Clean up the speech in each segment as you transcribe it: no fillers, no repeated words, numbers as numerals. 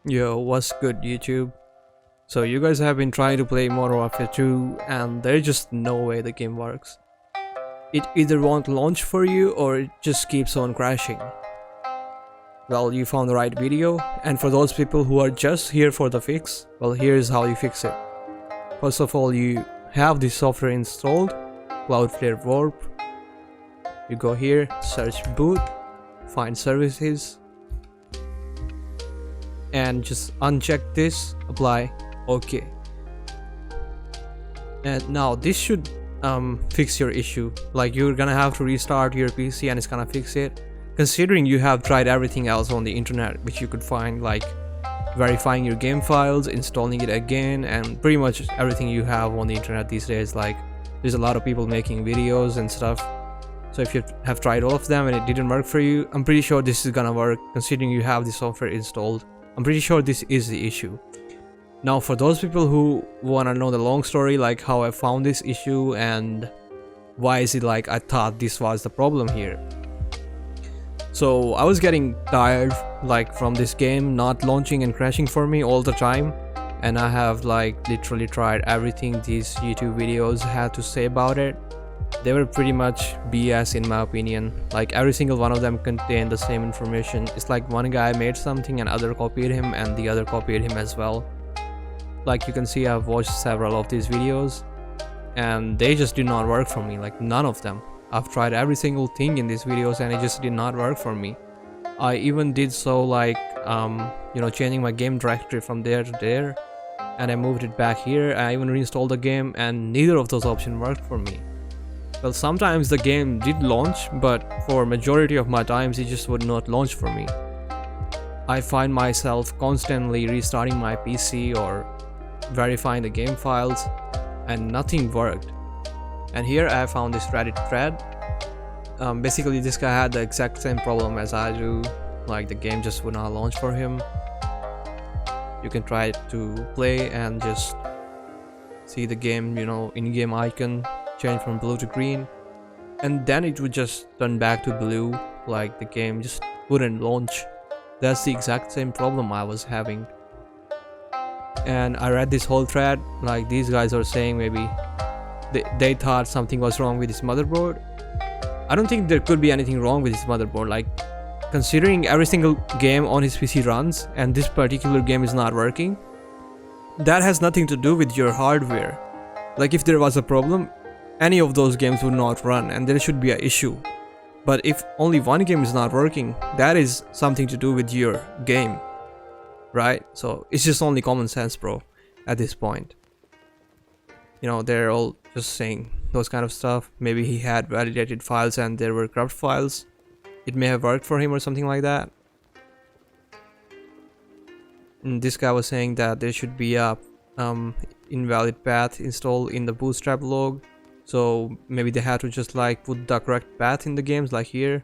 Yo, what's good YouTube? So you guys have been trying to play Modern Warfare 2 and there's just no way the game works. It either won't launch for you or it just keeps on crashing. Well, you found the right video, and for those people who are just here for the fix, well, here's how you fix it. First of all, you have this software installed, Cloudflare Warp. You go here, search boot, find services, and just uncheck this, apply, OK. And now this should fix your issue. Like, you're gonna have to restart your PC and it's gonna fix it, considering you have tried everything else on the internet which you could find, like verifying your game files, installing it again, and pretty much everything you have on the internet these days. Like, there's a lot of people making videos and stuff. So if you have tried all of them and it didn't work for you, I'm pretty sure this is gonna work, considering you have the software installed. I'm pretty sure this is the issue. Now, for those people who wanna know the long story, like how I found this issue and why is it like I thought this was the problem here. So I was getting tired like from this game not launching and crashing for me all the time, and I have like literally tried everything these YouTube videos had to say about it. They were pretty much BS in my opinion. Like, every single one of them contained the same information. It's like one guy made something and other copied him and the other copied him as well. Like, you can see I've watched several of these videos and they just did not work for me, like none of them. I've tried every single thing in these videos and it just did not work for me. I even did so, like changing my game directory from there to there, and I moved it back here. I even reinstalled the game and neither of those options worked for me. Well, sometimes the game did launch, but for majority of my times it just would not launch for me. I find myself constantly restarting my PC or verifying the game files and nothing worked. And here I found this Reddit thread. Basically this guy had the exact same problem as I do, like the game just would not launch for him. You can try to play and just see the game, in-game icon change from blue to green, and then it would just turn back to blue, like the game just wouldn't launch. That's the exact same problem I was having. And I read this whole thread, like these guys are saying maybe they thought something was wrong with his motherboard. I don't think there could be anything wrong with his motherboard, like considering every single game on his PC runs and this particular game is not working. That has nothing to do with your hardware. Like, if there was a problem, any of those games would not run and there should be an issue. But if only one game is not working, that is something to do with your game, right? So it's just only common sense, bro, at this point. They're all just saying those kind of stuff. Maybe he had validated files and there were corrupt files. It may have worked for him or something like that. And this guy was saying that there should be a invalid path installed in the bootstrap log. So maybe they had to just like put the correct path in the games, like here.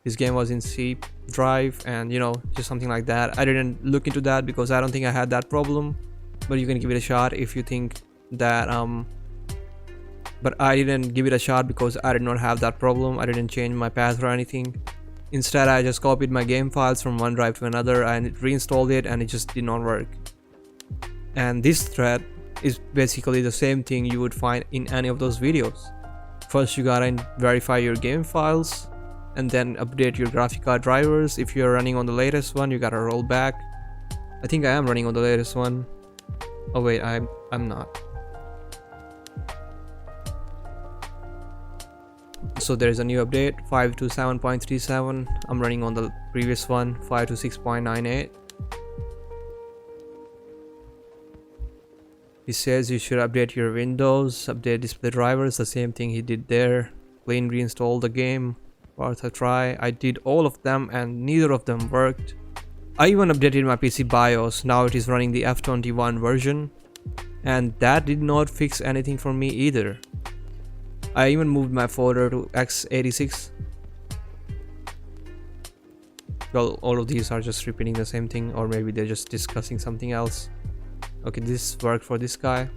This game was in C drive and just something like that. I didn't look into that because I don't think I had that problem. But you can give it a shot if you think that but I didn't give it a shot because I did not have that problem. I didn't change my path or anything. Instead, I just copied my game files from one drive to another and reinstalled it, and it just did not work. And this thread is basically the same thing you would find in any of those videos. First, you gotta verify your game files and then update your graphic card drivers. If you're running on the latest one, you gotta roll back. I think I am running on the latest one. Oh wait, I'm not. So there's a new update, 5.27.37. I'm running on the previous one, 5.6.98. He says you should update your Windows, update display drivers, the same thing he did there. Clean reinstall the game, worth a try. I did all of them and neither of them worked. I even updated my PC BIOS, now it is running the F21 version. And that did not fix anything for me either. I even moved my folder to x86. Well, all of these are just repeating the same thing, or maybe they're just discussing something else. Okay, this worked for this guy.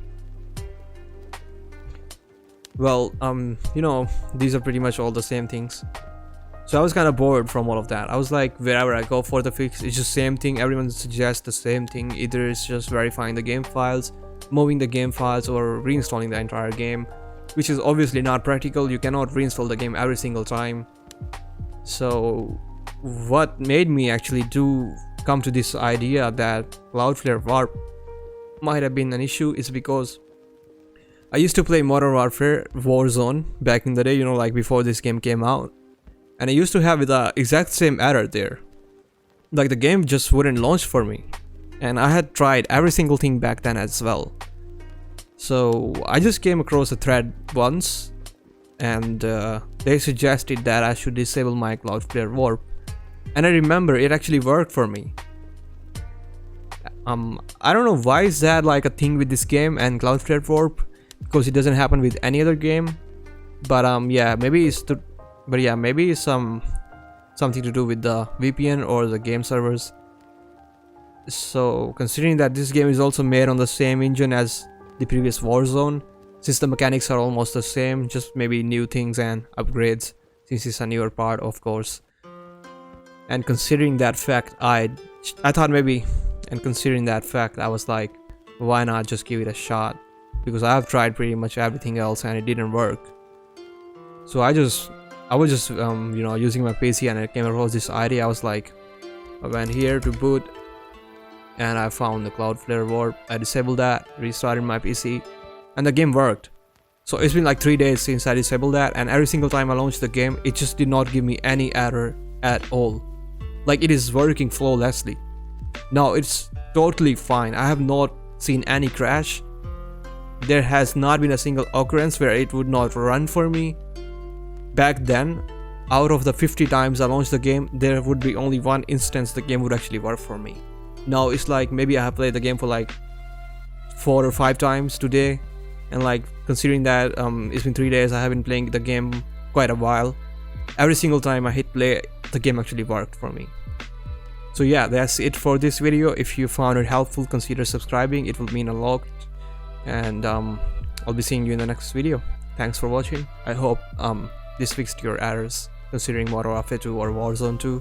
Well, these are pretty much all the same things. So I was kind of bored from all of that. I was like, wherever I go for the fix, it's just same thing. Everyone suggests the same thing. Either it's just verifying the game files, moving the game files, or reinstalling the entire game, which is obviously not practical. You cannot reinstall the game every single time. So what made me actually come to this idea that Cloudflare Warp might have been an issue is because I used to play Modern Warfare Warzone back in the day, you know, like before this game came out. And I used to have the exact same error there. Like the game just wouldn't launch for me. And I had tried every single thing back then as well. So I just came across a thread once, and they suggested that I should disable my Cloudflare Warp. And I remember it actually worked for me. I don't know why is that like a thing with this game and Cloudflare Warp, because it doesn't happen with any other game. But yeah, maybe it's something to do with the VPN or the game servers. So considering that this game is also made on the same engine as the previous Warzone, since the mechanics are almost the same, just maybe new things and upgrades, since it's a newer part, of course. And considering that fact, I thought maybe, and considering that fact, I was like, why not just give it a shot? Because I have tried pretty much everything else and it didn't work. So I was just you know, using my PC, and I came across this idea. I was like, I went here to boot and I found the Cloudflare Warp. I disabled that, restarted my PC, and the game worked. So it's been like 3 days since I disabled that, and every single time I launched the game, it just did not give me any error at all. Like it is working flawlessly. Now it's totally fine. I have not seen any crash. There has not been a single occurrence where it would not run for me. Back then, out of the 50 times I launched the game, there would be only one instance the game would actually work for me. Now it's like maybe I have played the game for like 4 or 5 times today, and like considering that it's been 3 days, I have been playing the game quite a while. Every single time I hit play, the game actually worked for me. So yeah, that's it for this video. If you found it helpful, consider subscribing. It will mean a lot. And I'll be seeing you in the next video. Thanks for watching. I hope this fixed your errors considering Modern Warfare 2 or Warzone 2.